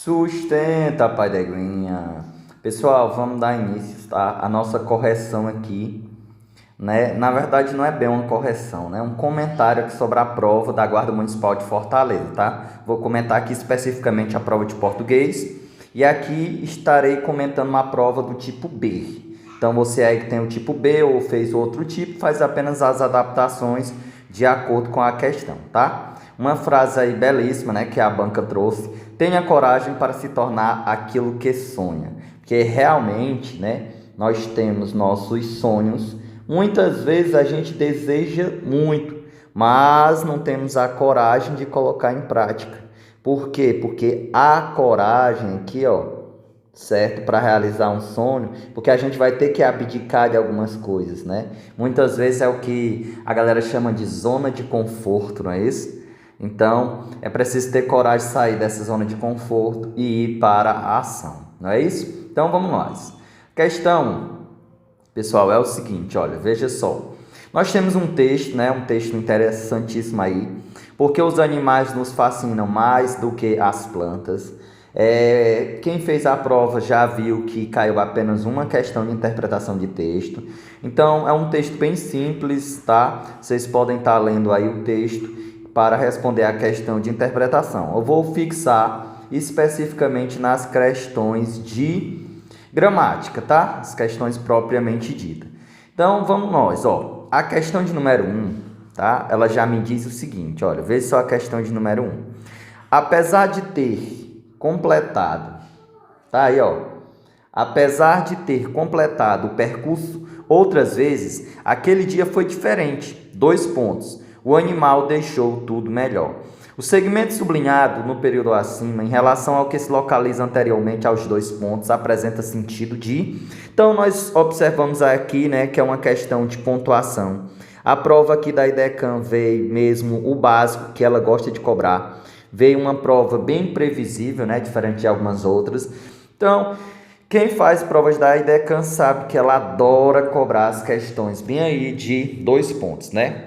Sustenta, pai da aguinha. Pessoal, vamos dar início, tá? A nossa correção aqui, né? Na verdade, não é bem uma correção, né? É um comentário aqui sobre a prova da Guarda Municipal de Fortaleza, tá? Vou comentar aqui especificamente a prova de português e aqui estarei comentando uma prova do tipo B. Então, você aí que tem o tipo B ou fez outro tipo, faz apenas as adaptações de acordo com a questão, tá? Uma frase aí belíssima, né, que a banca trouxe: tenha coragem para se tornar aquilo que sonha. Porque realmente, né, nós temos nossos sonhos. Muitas vezes a gente deseja muito, mas não temos a coragem de colocar em prática. Por quê? Porque a coragem aqui, ó, certo, para realizar um sonho, porque a gente vai ter que abdicar de algumas coisas, né? Muitas vezes é o que a galera chama de zona de conforto, não é isso? Então, é preciso ter coragem de sair dessa zona de conforto e ir para a ação, não é isso? Então, vamos lá. Questão, pessoal, é o seguinte, olha, veja só. Nós temos um texto, né, um texto interessantíssimo aí, porque os animais nos fascinam mais do que as plantas. Quem fez a prova já viu que caiu apenas uma questão de interpretação de texto. Então, é um texto bem simples, tá? Vocês podem estar lendo aí o texto para responder a questão de interpretação. Eu vou fixar especificamente nas questões de gramática, tá? As questões propriamente ditas. Então, vamos nós, ó. A questão de número 1, tá? Ela já me diz o seguinte, olha, veja só a questão de número 1. Apesar de ter completado, tá aí, ó. Apesar de ter completado o percurso outras vezes, aquele dia foi diferente. 2 pontos. O animal deixou tudo melhor. O segmento sublinhado no período acima, em relação ao que se localiza anteriormente aos 2 pontos, apresenta sentido de... Então, nós observamos aqui, né, que é uma questão de pontuação. A prova aqui da IDECAM veio mesmo o básico que ela gosta de cobrar. Veio uma prova bem previsível, né, diferente de algumas outras. Então, quem faz provas da IDECAM sabe que ela adora cobrar as questões bem aí de 2 pontos, né?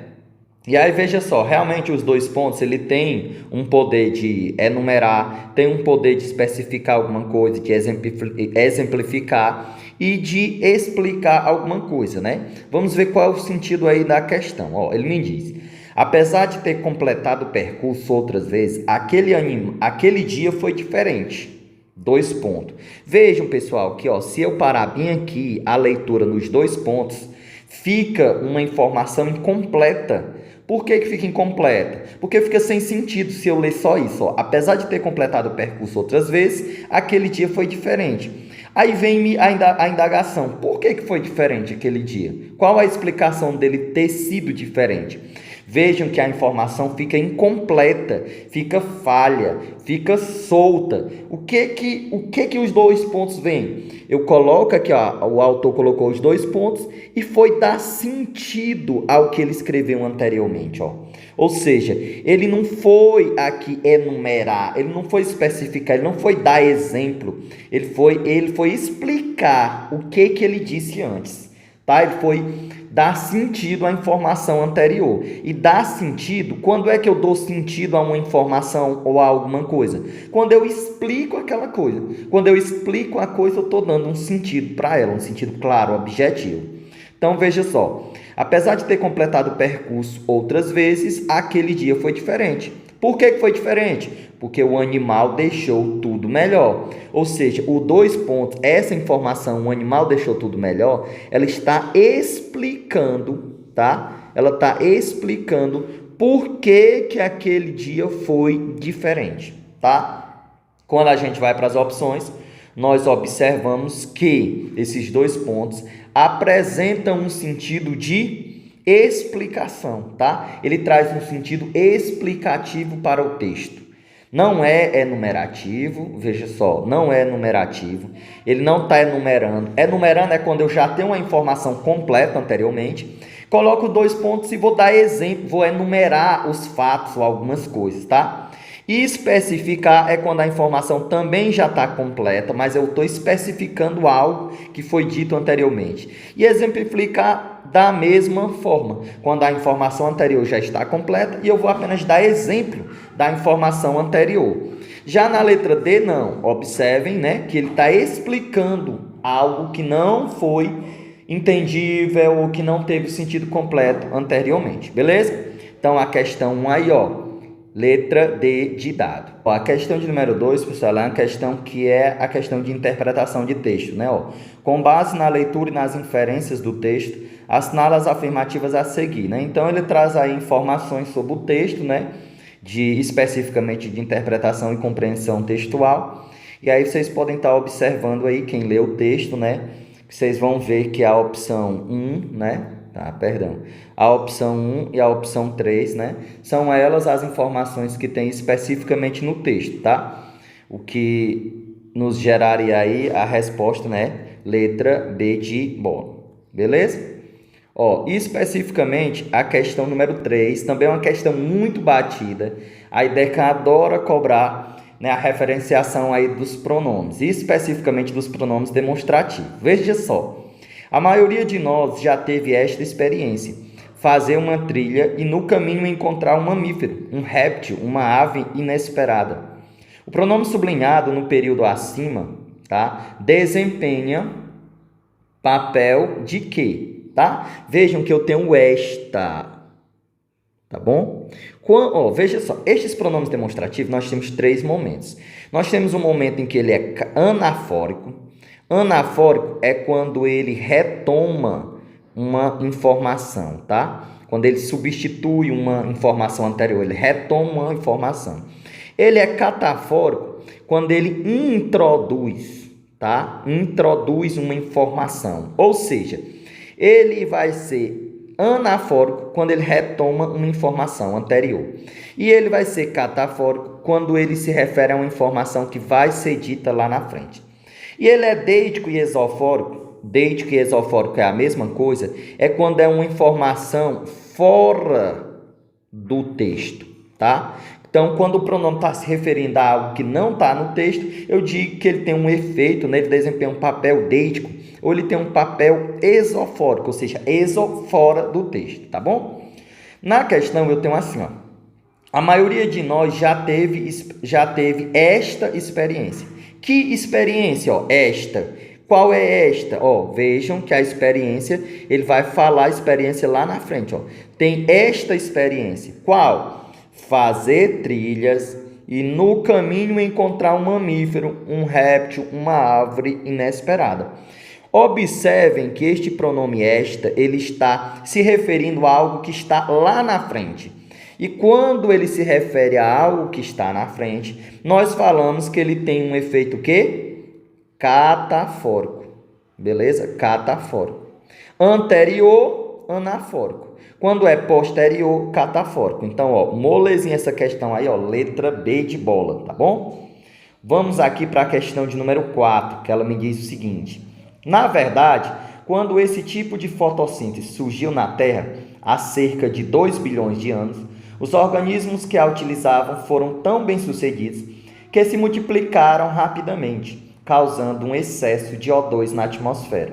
E aí, veja só, realmente os 2 pontos, ele tem um poder de enumerar, tem um poder de especificar alguma coisa, de exemplificar e de explicar alguma coisa, né? Vamos ver qual é o sentido aí da questão. Ó, ele me diz: apesar de ter completado o percurso outras vezes, aquele dia foi diferente. 2 pontos. Vejam, pessoal, que ó, se eu parar bem aqui a leitura nos 2 pontos, fica uma informação incompleta. Por que fica incompleta? Porque fica sem sentido se eu ler só isso. Ó. Apesar de ter completado o percurso outras vezes, aquele dia foi diferente. Aí vem a indagação. Por que foi diferente aquele dia? Qual a explicação dele ter sido diferente? Vejam que a informação fica incompleta, fica falha, fica solta. O que os 2 pontos vêm? Eu coloco aqui, ó, o autor colocou os 2 pontos e foi dar sentido ao que ele escreveu anteriormente, ó. Ou seja, ele não foi aqui enumerar, ele não foi especificar, ele não foi dar exemplo, ele foi explicar o que ele disse antes, tá? Ele foi dar sentido à informação anterior. E dar sentido, quando é que eu dou sentido a uma informação ou a alguma coisa? Quando eu explico aquela coisa. Quando eu explico a coisa, eu estou dando um sentido para ela, um sentido claro, objetivo. Então, veja só. Apesar de ter completado o percurso outras vezes, aquele dia foi diferente. Por que foi diferente? Porque o animal deixou tudo melhor. Ou seja, o 2 pontos, essa informação, o animal deixou tudo melhor, ela está explicando, tá? Ela está explicando por que aquele dia foi diferente, tá? Quando a gente vai para as opções, nós observamos que esses 2 pontos apresentam um sentido de explicação, tá? Ele traz um sentido explicativo para o texto. Não é enumerativo, veja só, não é enumerativo. Ele não está enumerando. Enumerando é quando eu já tenho uma informação completa anteriormente. Coloco 2 pontos e vou dar exemplo, vou enumerar os fatos ou algumas coisas, tá? Especificar é quando a informação também já está completa, mas eu estou especificando algo que foi dito anteriormente. E exemplificar da mesma forma, quando a informação anterior já está completa e eu vou apenas dar exemplo da informação anterior. Já na letra D, não. Observem, né, que ele está explicando algo que não foi entendível ou que não teve sentido completo anteriormente, beleza? Então, a questão 1 aí, ó. Letra D de dado. Ó, a questão de número 2, pessoal, é uma questão que é a questão de interpretação de texto, né? Ó, com base na leitura e nas inferências do texto, assinala as afirmativas a seguir, né? Então, ele traz aí informações sobre o texto, né? Especificamente de interpretação e compreensão textual. E aí vocês podem estar observando aí, quem lê o texto, né? Vocês vão ver que a opção 1, né? A opção 1 e a opção 3, né? São elas as informações que tem especificamente no texto, tá? O que nos geraria aí a resposta, né? Letra B de bola. Beleza? Ó, especificamente, a questão número 3 também é uma questão muito batida. A IDECA adora cobrar, né, a referenciação aí dos pronomes, especificamente dos pronomes demonstrativos. Veja só. A maioria de nós já teve esta experiência, fazer uma trilha e no caminho encontrar um mamífero, um réptil, uma ave inesperada. O pronome sublinhado no período acima, tá, desempenha papel de quê? Tá? Vejam que eu tenho esta, tá bom? Veja só, estes pronomes demonstrativos nós temos 3 momentos. Nós temos um momento em que ele é anafórico. Anafórico é quando ele retoma uma informação, tá? Quando ele substitui uma informação anterior, ele retoma uma informação. Ele é catafórico quando ele introduz, tá? Introduz uma informação. Ou seja, ele vai ser anafórico quando ele retoma uma informação anterior. E ele vai ser catafórico quando ele se refere a uma informação que vai ser dita lá na frente. E ele é deítico e exofórico. Deítico e exofórico é a mesma coisa. É quando é uma informação fora do texto, tá? Então, quando o pronome está se referindo a algo que não está no texto, eu digo que ele tem um efeito, né? Ele desempenha um papel deítico, ou ele tem um papel exofórico, ou seja, fora do texto, tá bom? Na questão, eu tenho assim, ó. A maioria de nós já teve esta experiência. Que experiência? Ó, esta. Qual é esta? Ó, vejam que a experiência, ele vai falar a experiência lá na frente. Ó. Tem esta experiência. Qual? Fazer trilhas e no caminho encontrar um mamífero, um réptil, uma árvore inesperada. Observem que este pronome esta, ele está se referindo a algo que está lá na frente. E quando ele se refere a algo que está na frente, nós falamos que ele tem um efeito quê? Catafórico. Beleza? Catafórico. Anterior, anafórico. Quando é posterior, catafórico. Então, ó, molezinha essa questão aí, ó, letra B de bola, tá bom? Vamos aqui para a questão de número 4, que ela me diz o seguinte. Na verdade, quando esse tipo de fotossíntese surgiu na Terra, há cerca de 2 bilhões de anos, os organismos que a utilizavam foram tão bem-sucedidos que se multiplicaram rapidamente, causando um excesso de O2 na atmosfera.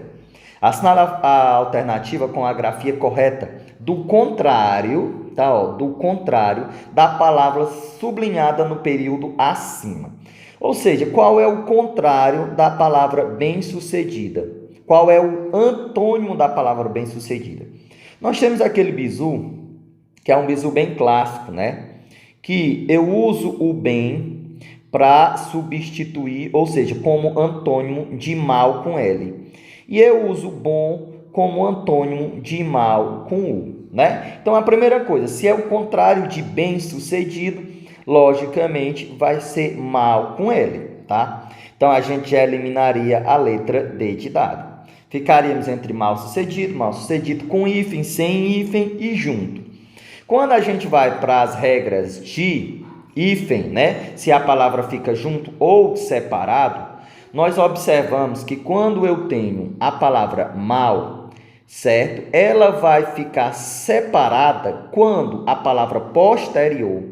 Assinale a alternativa com a grafia correta do contrário, tá? Ó, do contrário da palavra sublinhada no período acima. Ou seja, qual é o contrário da palavra bem-sucedida? Qual é o antônimo da palavra bem-sucedida? Nós temos aquele bizu, que é um bizu bem clássico, né? Que eu uso o bem para substituir, ou seja, como antônimo de mal com L. E eu uso bom como antônimo de mal com U, né? Então, a primeira coisa, se é o contrário de bem-sucedido, logicamente vai ser mal com L, tá? Então, a gente já eliminaria a letra D de dado. Ficaríamos entre mal-sucedido com hífen, sem hífen e junto. Quando a gente vai para as regras de hífen, né? Se a palavra fica junto ou separado, nós observamos que quando eu tenho a palavra mal, certo? Ela vai ficar separada quando a palavra posterior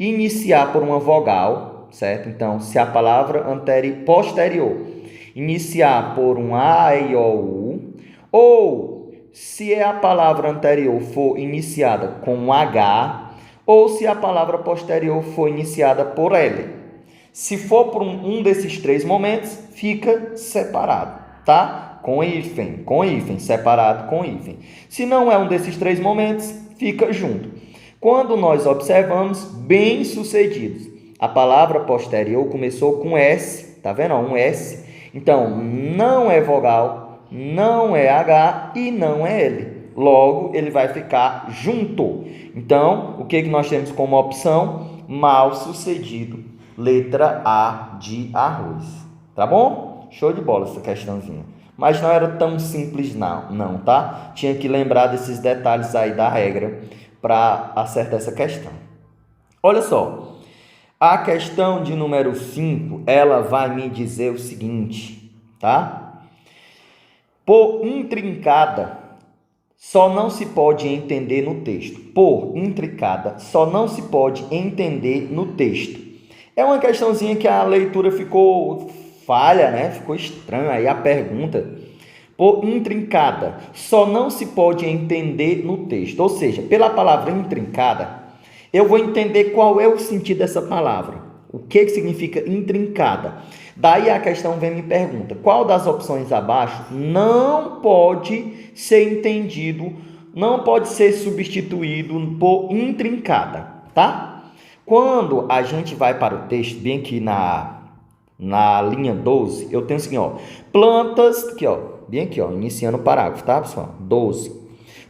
iniciar por uma vogal, certo? Então, se a palavra posterior iniciar por um A, I, O, U, ou se a palavra anterior for iniciada com um H, ou se a palavra posterior for iniciada por L. Se for por um desses três momentos, fica separado, tá? Com hífen, separado com hífen. Se não é um desses três momentos, fica junto. Quando nós observamos, bem-sucedidos, a palavra posterior começou com S, tá vendo? Um S. Então, não é vogal, não é H e não é L. Logo, ele vai ficar junto. Então, o que nós temos como opção? Mal-sucedido. Letra A de arroz. Tá bom? Show de bola essa questãozinha. Mas não era tão simples não, tá? Tinha que lembrar desses detalhes aí da regra para acertar essa questão. Olha só. A questão de número 5, ela vai me dizer o seguinte, tá? Por intrincada, só não se pode entender no texto. Por intrincada, só não se pode entender no texto. É uma questãozinha que a leitura ficou falha, né? Ficou estranha aí a pergunta. Por intrincada, só não se pode entender no texto. Ou seja, pela palavra intrincada, eu vou entender qual é o sentido dessa palavra. O que significa intrincada? Daí a questão vem e me pergunta, qual das opções abaixo não pode ser entendido, não pode ser substituído por intrincada, tá? Quando a gente vai para o texto, bem aqui na linha 12, eu tenho assim, ó, plantas, aqui, ó, bem aqui, ó, iniciando o parágrafo, tá, pessoal? 12.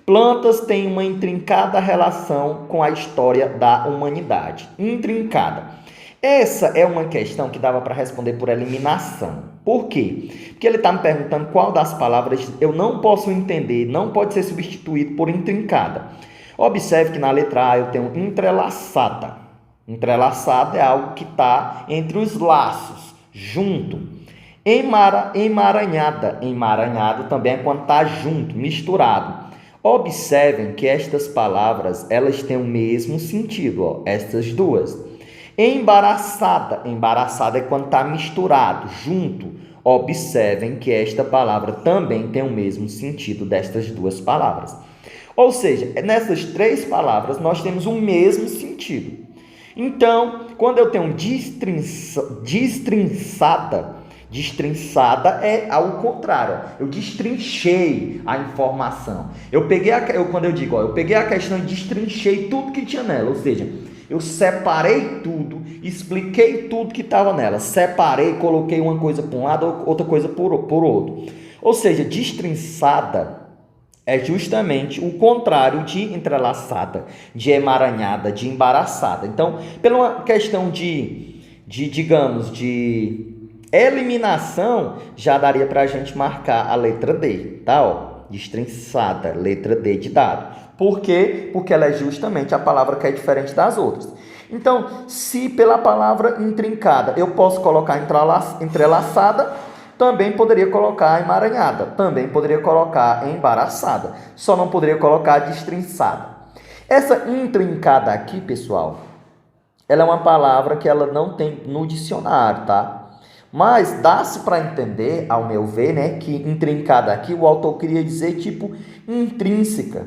Plantas têm uma intrincada relação com a história da humanidade. Intrincada. Essa é uma questão que dava para responder por eliminação. Por quê? Porque ele está me perguntando qual das palavras eu não posso entender, não pode ser substituído por intrincada. Observe que na letra A eu tenho entrelaçada. Entrelaçada é algo que está entre os laços, junto. Emaranhada. Emaranhado também é quando está junto, misturado. Observem que estas palavras, elas têm o mesmo sentido, ó, estas duas. Embaraçada. Embaraçada é quando está misturado, junto. Observem que esta palavra também tem o mesmo sentido destas duas palavras. Ou seja, nessas três palavras, nós temos o mesmo sentido. Então, quando eu tenho destrinçada, destrinçada é ao contrário. Eu destrinchei a informação. Eu peguei quando eu digo, ó, eu peguei a questão e destrinchei tudo que tinha nela. Ou seja, eu separei tudo, expliquei tudo que estava nela. Separei, coloquei uma coisa para um lado, outra coisa por outro. Ou seja, destrinçada é justamente o contrário de entrelaçada, de emaranhada, de embaraçada. Então, pela questão digamos, de eliminação, já daria para a gente marcar a letra D, tá? Ó, destrinçada, letra D de dado. Por quê? Porque ela é justamente a palavra que é diferente das outras. Então, se pela palavra intrincada eu posso colocar entrelaçada, também poderia colocar emaranhada, também poderia colocar embaraçada, só não poderia colocar destrinçada. Essa intrincada aqui, pessoal, ela é uma palavra que ela não tem no dicionário, tá? Mas dá-se para entender, ao meu ver, né, que intrincada aqui o autor queria dizer tipo intrínseca,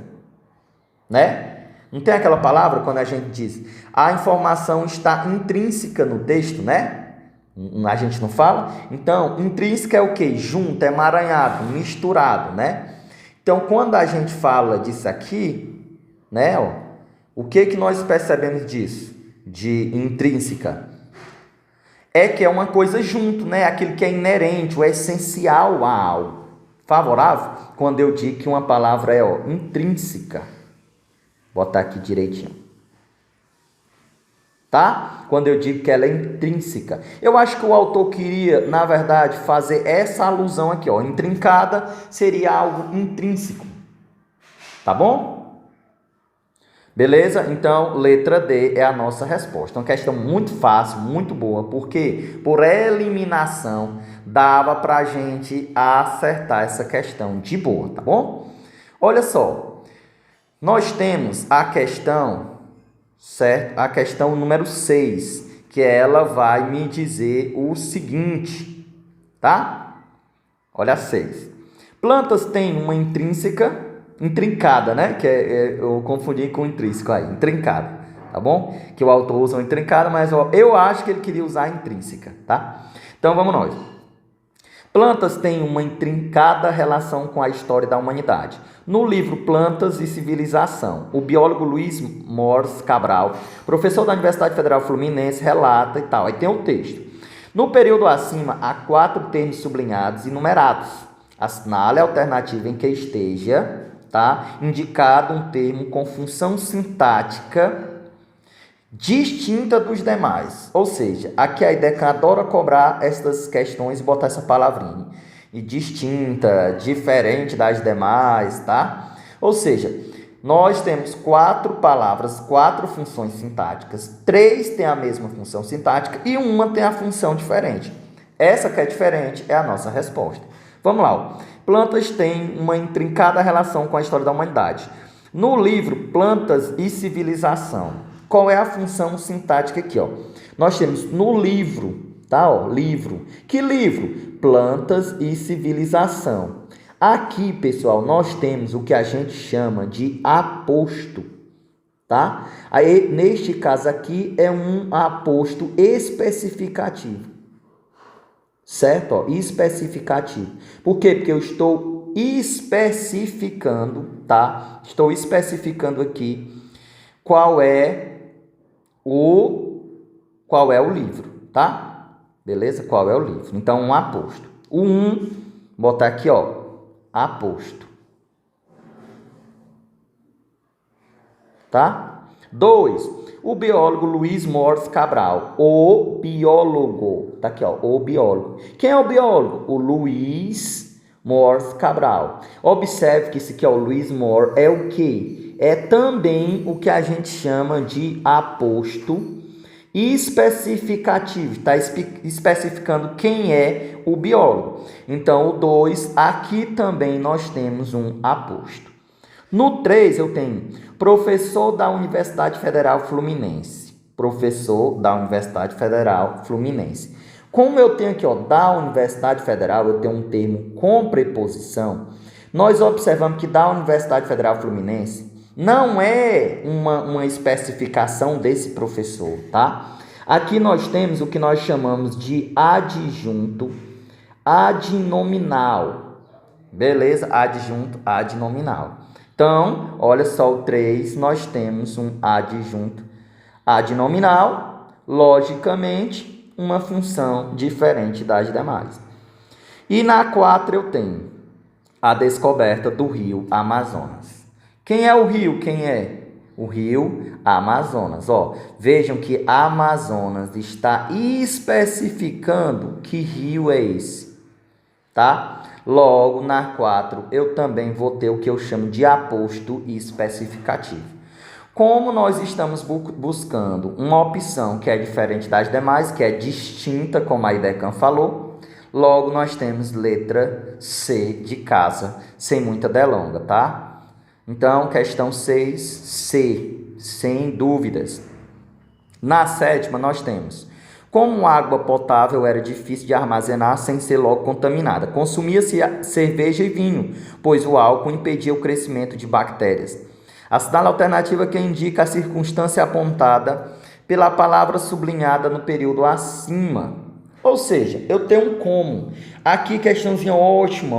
né? Não tem aquela palavra quando a gente diz a informação está intrínseca no texto, né? A gente não fala? Então, intrínseca é o quê? Junto, emaranhado, misturado, né? Então, quando a gente fala disso aqui, né, ó, o que nós percebemos disso? De intrínseca? É que é uma coisa junto, né? Aquilo que é inerente, o essencial a algo. Favorável? Quando eu digo que uma palavra é, ó, intrínseca. Vou botar aqui direitinho. Tá? Quando eu digo que ela é intrínseca. Eu acho que o autor queria, na verdade, fazer essa alusão aqui, ó. Intrincada seria algo intrínseco. Tá bom? Beleza? Então, letra D é a nossa resposta. Uma questão muito fácil, muito boa, porque por eliminação dava para a gente acertar essa questão de boa, tá bom? Olha só, nós temos a questão certo? A questão número 6, que ela vai me dizer o seguinte, tá? Olha a 6. Plantas têm uma intrincada, né? Eu confundi com intrínseco aí, intrincada, tá bom? Que o autor usa uma intrincada, mas eu acho que ele queria usar intrínseca, tá? Então vamos nós. Plantas têm uma intrincada relação com a história da humanidade. No livro Plantas e Civilização, o biólogo Luiz Mors Cabral, professor da Universidade Federal Fluminense, relata e tal. Aí tem o texto. No período acima, há 4 termos sublinhados e numerados. Assinale a alternativa em que esteja, tá, indicado um termo com função sintática distinta dos demais. Ou seja, aqui a IDECAN adora cobrar essas questões e botar essa palavrinha. E distinta, diferente das demais, tá? Ou seja, nós temos 4 palavras, 4 funções sintáticas. 3 têm a mesma função sintática e uma tem a função diferente. Essa que é diferente é a nossa resposta. Vamos lá. Ó. Plantas têm uma intrincada relação com a história da humanidade. No livro Plantas e Civilização, qual é a função sintática aqui, ó? Nós temos no livro, tá? Ó, livro. Que livro? Plantas e Civilização. Aqui, pessoal, nós temos o que a gente chama de aposto, tá? Aí, neste caso aqui, é um aposto especificativo, certo? Ó, especificativo. Por quê? Porque eu estou especificando, tá? Estou especificando aqui qual é o livro, tá? Beleza? Qual é o livro? Então, um aposto. O 1, botar aqui, ó, aposto. Tá? 2, o biólogo Luiz Mors Cabral, o biólogo. Tá aqui, ó, o biólogo. Quem é o biólogo? O Luiz Mors Cabral. Observe que esse aqui, ó, o Luiz Mors, é o quê? É também o que a gente chama de aposto especificativo. Está especificando quem é o biólogo. Então, o 2, aqui também nós temos um aposto. No 3, eu tenho professor da Universidade Federal Fluminense. Professor da Universidade Federal Fluminense. Como eu tenho aqui, ó, da Universidade Federal, eu tenho um termo com preposição. Nós observamos que da Universidade Federal Fluminense não é uma especificação desse professor, tá? Aqui nós temos o que nós chamamos de adjunto adnominal. Beleza? Adjunto adnominal. Então, olha só o 3, nós temos um adjunto adnominal, logicamente, uma função diferente das demais. E na 4 eu tenho a descoberta do rio Amazonas. Quem é o rio? Quem é? O rio Amazonas. Ó, vejam que Amazonas está especificando que rio é esse, tá? Logo, na 4, eu também vou ter o que eu chamo de aposto especificativo. Como nós estamos buscando uma opção que é diferente das demais, que é distinta, como a IDECAN falou, logo nós temos letra C de casa, sem muita delonga, tá? Então, questão 6, C, sem dúvidas. Na 7ª, nós temos: como água potável era difícil de armazenar sem ser logo contaminada, consumia-se cerveja e vinho, pois o álcool impedia o crescimento de bactérias. Assinale a alternativa que indica a circunstância apontada pela palavra sublinhada no período acima. Ou seja, eu tenho um como. Aqui, questãozinha ótima,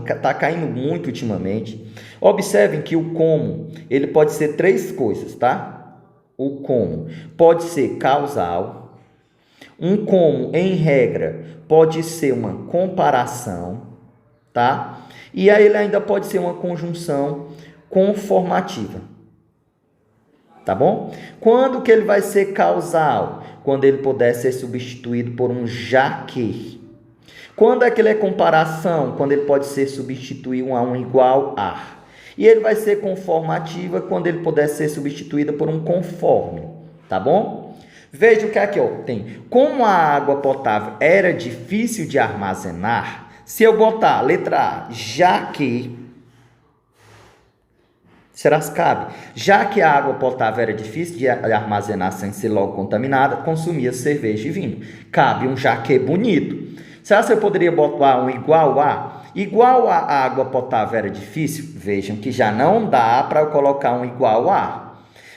está caindo muito ultimamente. Observem que o como, ele pode ser 3 coisas, tá? O como pode ser causal. Um como, em regra, pode ser uma comparação, tá? E aí ele ainda pode ser uma conjunção conformativa. Tá bom? Quando que ele vai ser causal? Quando ele puder ser substituído por um já que. Quando é que ele é comparação? Quando ele pode ser substituído a um igual a. E ele vai ser conformativa quando ele puder ser substituído por um conforme. Tá bom? Veja o que aqui ó, tem. Como a água potável era difícil de armazenar, se eu botar letra A, já que, Será que cabe? Já que a água potável era difícil de armazenar sem ser logo contaminada, consumia cerveja e vinho. Cabe um já que bonito. Será que eu poderia botar um igual a? Igual a água potável era difícil? Vejam que já não dá para eu colocar um igual a.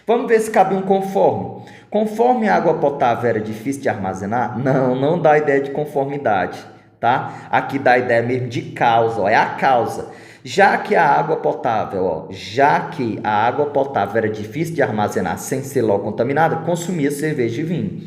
Vamos ver se cabe um conforme. Conforme a água potável era difícil de armazenar? Não, não dá ideia de conformidade, tá? Aqui dá a ideia mesmo de causa, ó, é a causa. Já que a água potável era difícil de armazenar sem ser logo contaminada, consumia cerveja e vinho.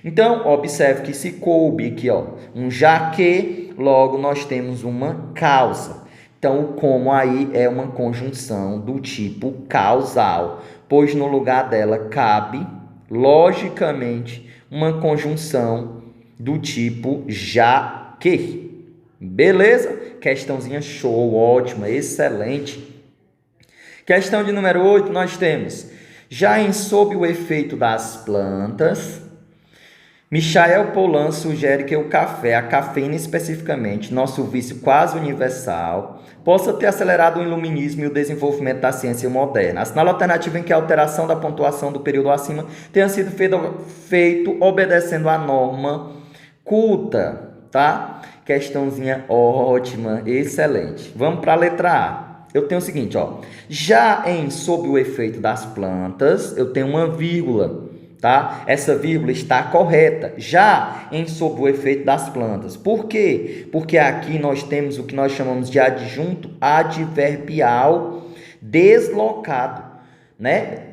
Então, observe que se coube aqui, ó, um já que, logo nós temos uma causa. Então, o como aí é uma conjunção do tipo causal, pois no lugar dela cabe, logicamente, uma conjunção do tipo já que. Beleza? Questãozinha show, ótima, excelente. Questão de número 8, nós temos: já em sob o efeito das plantas, Michael Pollan sugere que o café, a cafeína especificamente, nosso vício quase universal, possa ter acelerado o iluminismo e o desenvolvimento da ciência moderna. Assinala a alternativa em que a alteração da pontuação do período acima tenha sido feito obedecendo à norma culta, tá? Questãozinha ótima, excelente. Vamos para a letra A. Eu tenho o seguinte, ó. Já em sob o efeito das plantas, eu tenho uma vírgula, tá? Essa vírgula está correta. Já em sob o efeito das plantas. Por quê? Porque aqui nós temos o que nós chamamos de adjunto adverbial deslocado, né?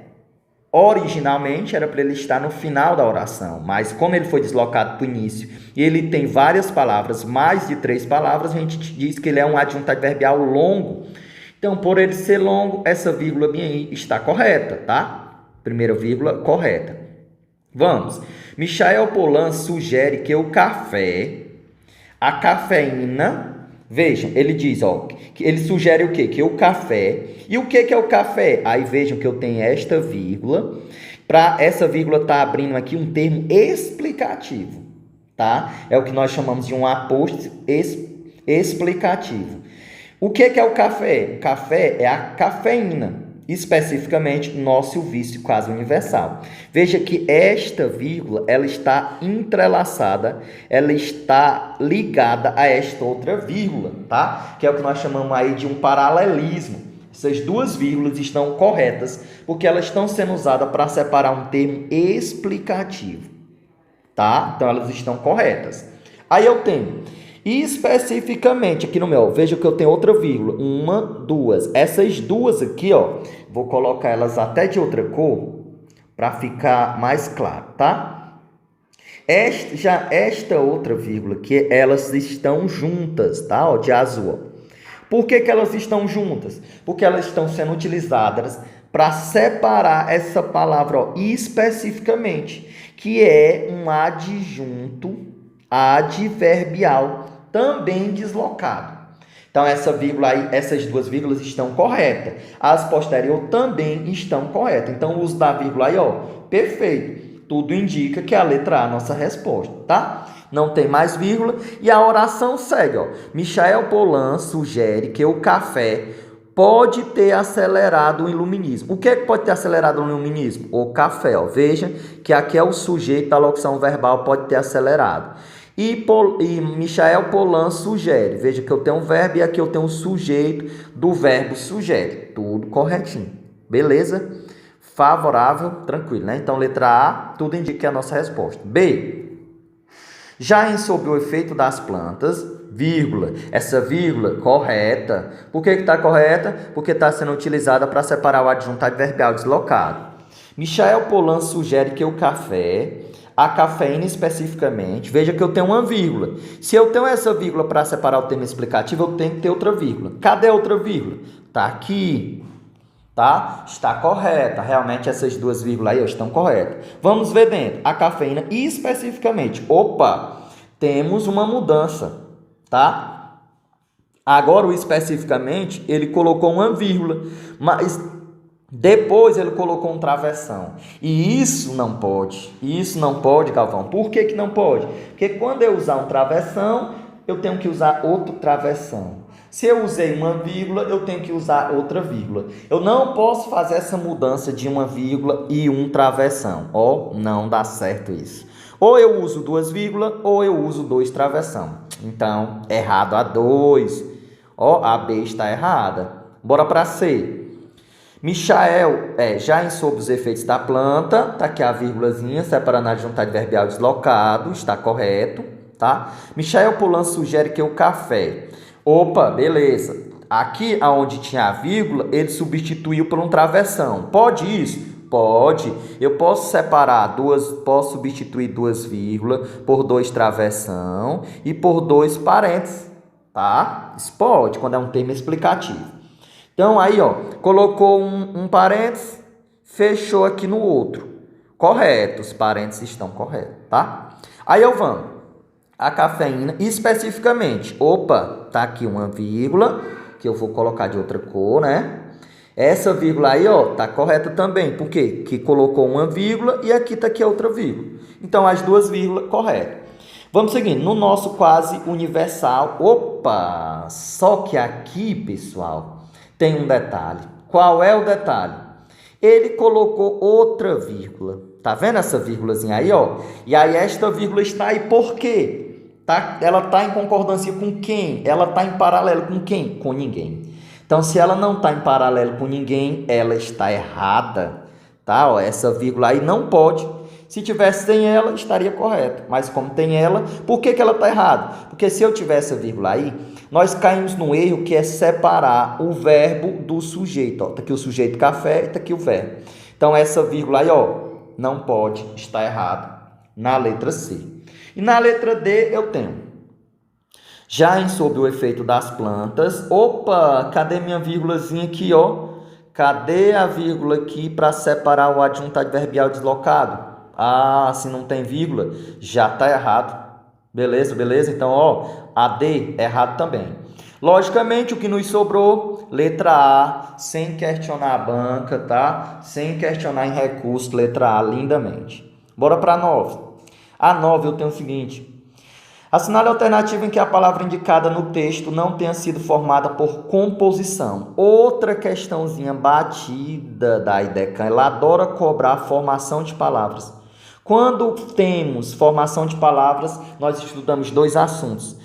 Originalmente era para ele estar no final da oração, mas como ele foi deslocado para o início e ele tem várias palavras, mais de 3 palavras, a gente diz que ele é um adjunto adverbial longo. Então, por ele ser longo, essa vírgula bem aí está correta, tá? Primeira vírgula correta. Vamos. Michael Pollan sugere que o café, a cafeína, vejam, ele diz, ó, que ele sugere o quê? Que o café. E o que é o café? Aí vejam que eu tenho esta vírgula. Para essa vírgula tá abrindo aqui um termo explicativo, tá? É o que nós chamamos de um apóstrofo explicativo. O que é o café? O café é a cafeína, especificamente nosso vício quase universal. Veja que esta vírgula, ela está entrelaçada, ela está ligada a esta outra vírgula, tá? Que é o que nós chamamos aí de um paralelismo. Essas duas vírgulas estão corretas, porque elas estão sendo usadas para separar um termo explicativo, tá? Então, elas estão corretas. Aí eu tenho, especificamente, aqui no meu, veja que eu tenho outra vírgula, 1, 2. Essas duas aqui, ó, vou colocar elas até de outra cor, para ficar mais claro, tá? Esta outra vírgula aqui, elas estão juntas, tá? Ó, de azul, ó. Por que elas estão juntas? Porque elas estão sendo utilizadas para separar essa palavra, ó, especificamente, que é um adjunto adverbial também deslocado. Então, essa vírgula aí, essas duas vírgulas estão corretas. As posteriores também estão corretas. Então, o uso da vírgula aí, ó, perfeito. Tudo indica que é a letra A é a nossa resposta, tá? Não tem mais vírgula. E a oração segue, ó. Michael Pollan sugere que o café pode ter acelerado o iluminismo. O que é que pode ter acelerado o iluminismo? O café, ó. Veja que aqui é o sujeito da locução verbal, pode ter acelerado. E Michael Pollan sugere. Veja que eu tenho um verbo e aqui eu tenho um sujeito do verbo sugere. Tudo corretinho. Beleza? Favorável, tranquilo, né? Então, letra A, tudo indica que é a nossa resposta. B. Já em sob o efeito das plantas, vírgula. Essa vírgula correta. Por que está correta? Porque está sendo utilizada para separar o adjunto adverbial deslocado. Michael Pollan sugere que o café, a cafeína especificamente, veja que eu tenho uma vírgula. Se eu tenho essa vírgula para separar o termo explicativo, eu tenho que ter outra vírgula. Cadê a outra vírgula? Está aqui. Tá? Está correta. Realmente essas duas vírgulas aí estão corretas. Vamos ver dentro. A cafeína especificamente. Opa! Temos uma mudança. Tá? Agora o especificamente, ele colocou uma vírgula. Mas depois ele colocou um travessão. E isso não pode. Isso não pode, Galvão. Por que que não pode? Porque quando eu usar um travessão, eu tenho que usar outro travessão. Se eu usei uma vírgula, eu tenho que usar outra vírgula. Eu não posso fazer essa mudança de uma vírgula e um travessão. Não dá certo isso. Ou eu uso duas vírgulas, ou eu uso dois travessão. Então, errado a 2. A B está errada. Bora para C. Michael, já sob os efeitos da planta, tá aqui a vírgulazinha, separando a adjunto adverbial deslocado, está correto, tá? Michael Polan sugere que o café... beleza. Aqui onde tinha a vírgula, ele substituiu por um travessão. Pode isso? Pode. Eu posso separar posso substituir duas vírgulas por dois travessão e por dois parênteses, tá? Isso pode, quando é um termo explicativo. Então, aí, colocou um parênteses, fechou aqui no outro. Correto, os parênteses estão corretos, tá? Aí, vamos. A cafeína, especificamente, tá aqui uma vírgula, que eu vou colocar de outra cor, né? Essa vírgula aí, tá correta também. Por quê? Que colocou uma vírgula e aqui tá aqui a outra vírgula. Então, as duas vírgulas, correto. Vamos seguindo. No nosso quase universal, só que aqui, pessoal, tem um detalhe. Qual é o detalhe? Ele colocou outra vírgula. Tá vendo essa vírgulazinha aí, E aí esta vírgula está aí por quê? Ela está em concordância com quem? Ela está em paralelo com quem? Com ninguém. Então, se ela não está em paralelo com ninguém, ela está errada, tá? Essa vírgula aí não pode. Se tivesse sem ela, estaria correto. Mas como tem ela, por que ela está errada? Porque se eu tivesse a vírgula aí, nós caímos no erro que é separar o verbo do sujeito. Está aqui o sujeito café e está aqui o verbo. Então, essa vírgula aí, não pode, está errado na letra C. E na letra D eu tenho, já sob o efeito das plantas, cadê minha vírgulazinha aqui, Cadê a vírgula aqui para separar o adjunto adverbial deslocado? Se não tem vírgula, já está errado. Beleza? Então, a D, errado também. Logicamente, o que nos sobrou, letra A, sem questionar a banca, tá? Sem questionar em recurso, letra A, lindamente. Bora para a 9. A 9 eu tenho o seguinte. Assinale a alternativa em que a palavra indicada no texto não tenha sido formada por composição. Outra questãozinha batida da IDECAN, ela adora cobrar a formação de palavras. Quando temos formação de palavras, nós estudamos dois assuntos.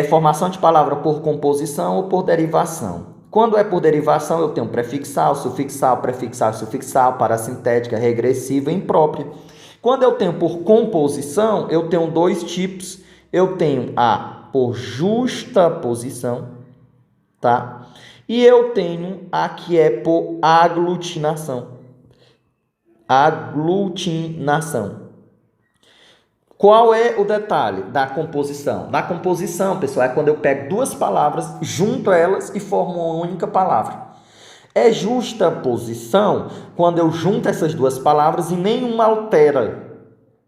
Formação de palavra por composição ou por derivação. Quando é por derivação, eu tenho prefixal, sufixal, prefixal e sufixal, parasintética, regressiva e imprópria. Quando eu tenho por composição, eu tenho dois tipos. Eu tenho a por justaposição, tá? E eu tenho a que é por aglutinação. Aglutinação. Qual é o detalhe da composição? Da composição, pessoal, é quando eu pego duas palavras, junto elas e formo uma única palavra. É justaposição quando eu junto essas duas palavras e nenhuma altera.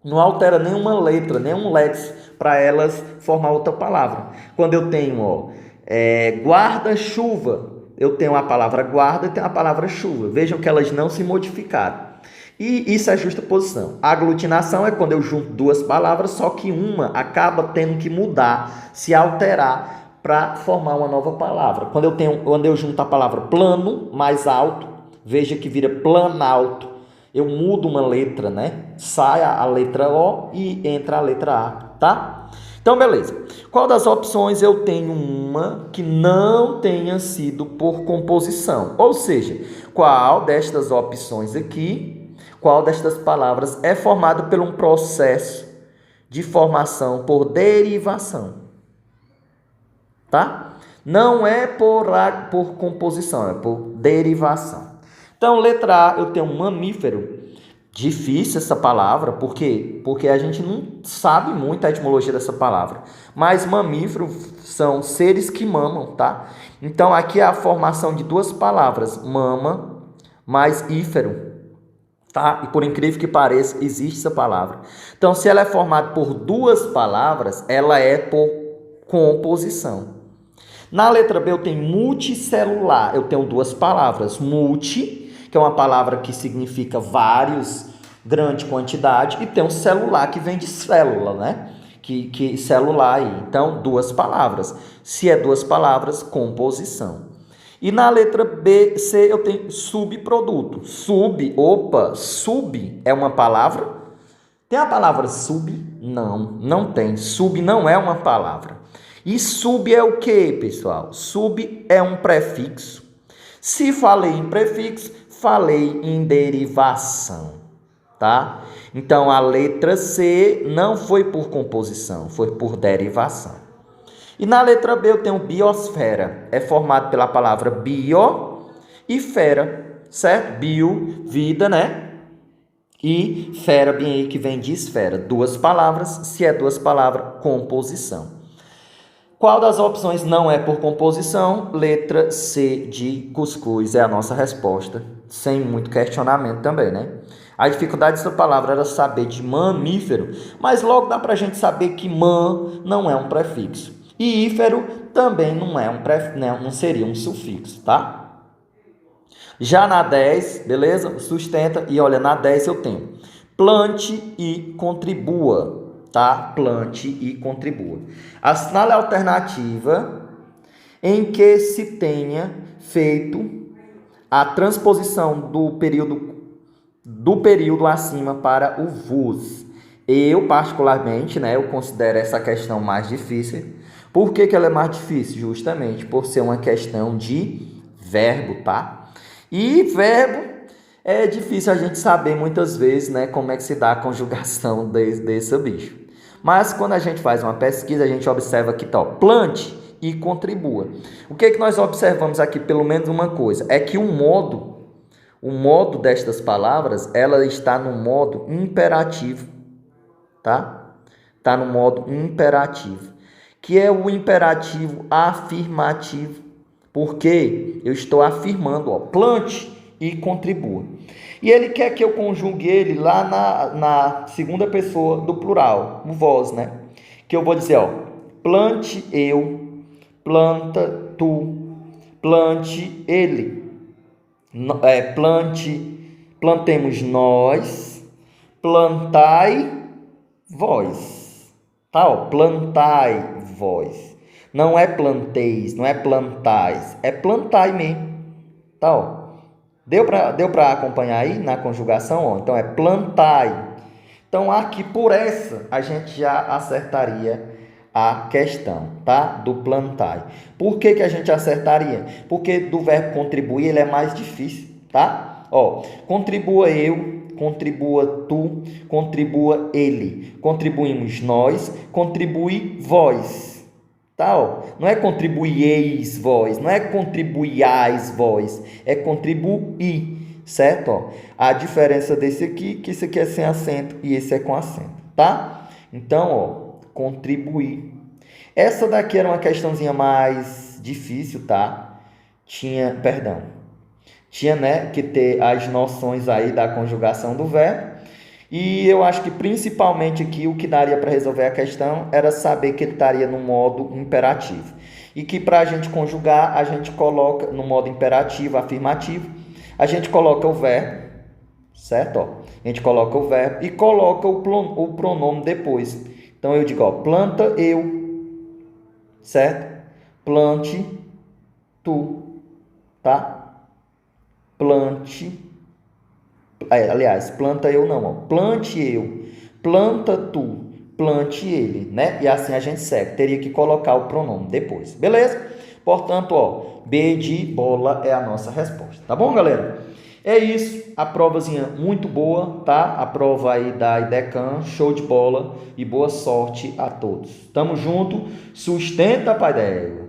Não altera nenhuma letra, nenhum léxico para elas formar outra palavra. Quando eu tenho guarda-chuva, eu tenho a palavra guarda e tenho a palavra chuva. Vejam que elas não se modificaram. E isso é justaposição. A aglutinação é quando eu junto duas palavras, só que uma acaba tendo que mudar, se alterar para formar uma nova palavra. Quando eu junto a palavra plano mais alto, veja que vira planalto. Eu mudo uma letra, né? Sai a letra O e entra a letra A, tá? Então, beleza. Qual das opções eu tenho uma que não tenha sido por composição? Ou seja, qual destas opções aqui, qual destas palavras é formada por um processo de formação por derivação? Tá? Não é por composição, é por derivação. Então, letra A, eu tenho um mamífero. Difícil essa palavra, por quê? Porque a gente não sabe muito a etimologia dessa palavra. Mas mamíferos são seres que mamam, tá? Então, aqui é a formação de duas palavras, mama mais ífero, tá? E por incrível que pareça, existe essa palavra. Então, se ela é formada por duas palavras, ela é por composição. Na letra B, eu tenho multicelular. Eu tenho duas palavras, multi, que é uma palavra que significa vários, grande quantidade, e tem um celular, que vem de célula, né? que celular aí. Então, duas palavras. Se é duas palavras, composição. E na letra B, C, eu tenho subproduto. Sub é uma palavra? Tem a palavra sub? Não, não tem. Sub não é uma palavra. E sub é o que, pessoal? Sub é um prefixo. Se falei em prefixo, falei em derivação, tá? Então, a letra C não foi por composição, foi por derivação. E na letra B eu tenho biosfera. É formado pela palavra bio e fera, certo? Bio, vida, né? E fera, bem aí, que vem de esfera. Duas palavras. Se é duas palavras, composição. Qual das opções não é por composição? Letra C de cuscuz é a nossa resposta, sem muito questionamento também, né? A dificuldade dessa palavra era saber de mamífero, mas logo dá para a gente saber que man não é um prefixo. E ífero também não é não seria um sufixo, tá? Já na 10, beleza? Sustenta, e olha, na 10 eu tenho plante e contribua. Tá? Plante e contribua. Assinale a alternativa em que se tenha feito a transposição do período acima para o vos. Eu, particularmente, né, eu considero essa questão mais difícil. Por que ela é mais difícil? Justamente por ser uma questão de verbo, tá? E verbo é difícil a gente saber muitas vezes, né, como é que se dá a conjugação desse bicho. Mas quando a gente faz uma pesquisa, a gente observa que tal, plante e contribua. O que nós observamos aqui, pelo menos uma coisa, é que o modo destas palavras, ela está no modo imperativo, tá? Está no modo imperativo, que é o imperativo afirmativo, porque eu estou afirmando, ó, plante e contribua. E ele quer que eu conjugue ele lá na segunda pessoa do plural, o vós, né? Que eu vou dizer, ó, plante eu, planta tu, plante ele. Plantemos nós, plantai vós. Tá, ó, plantai vós. Não é planteis, não é plantais, é plantai mesmo. Tá, ó. Deu para acompanhar aí na conjugação? Ó? Então, é plantai. Então, aqui por essa, a gente já acertaria a questão, tá? Do plantai. Por que a gente acertaria? Porque do verbo contribuir, ele é mais difícil, tá? Ó, contribua eu, contribua tu, contribua ele. Contribuímos nós, contribui vós. Tá, ó. Não é contribuieis vós, não é contribuiais vós, é contribuir, certo? Ó. A diferença desse aqui, que esse aqui é sem acento e esse é com acento, tá? Então, ó, contribuir. Essa daqui era uma questãozinha mais difícil, tá? Tinha, né, que ter as noções aí da conjugação do verbo. E eu acho que principalmente aqui o que daria para resolver a questão era saber que ele estaria no modo imperativo. E que para a gente conjugar, a gente coloca no modo imperativo, afirmativo, a gente coloca o verbo, certo? Ó, a gente coloca o verbo e coloca o pronome depois. Então eu digo, ó, planta eu, certo? Plante tu, tá? Plante. Aliás, planta eu não, ó. Plante eu, planta tu, plante ele, né? E assim a gente segue. Teria que colocar o pronome depois, beleza? Portanto, ó, B de bola é a nossa resposta, tá bom, galera? É isso, a provazinha muito boa, tá? A prova aí da IDECAM, show de bola e boa sorte a todos. Tamo junto, sustenta, pai d'égua.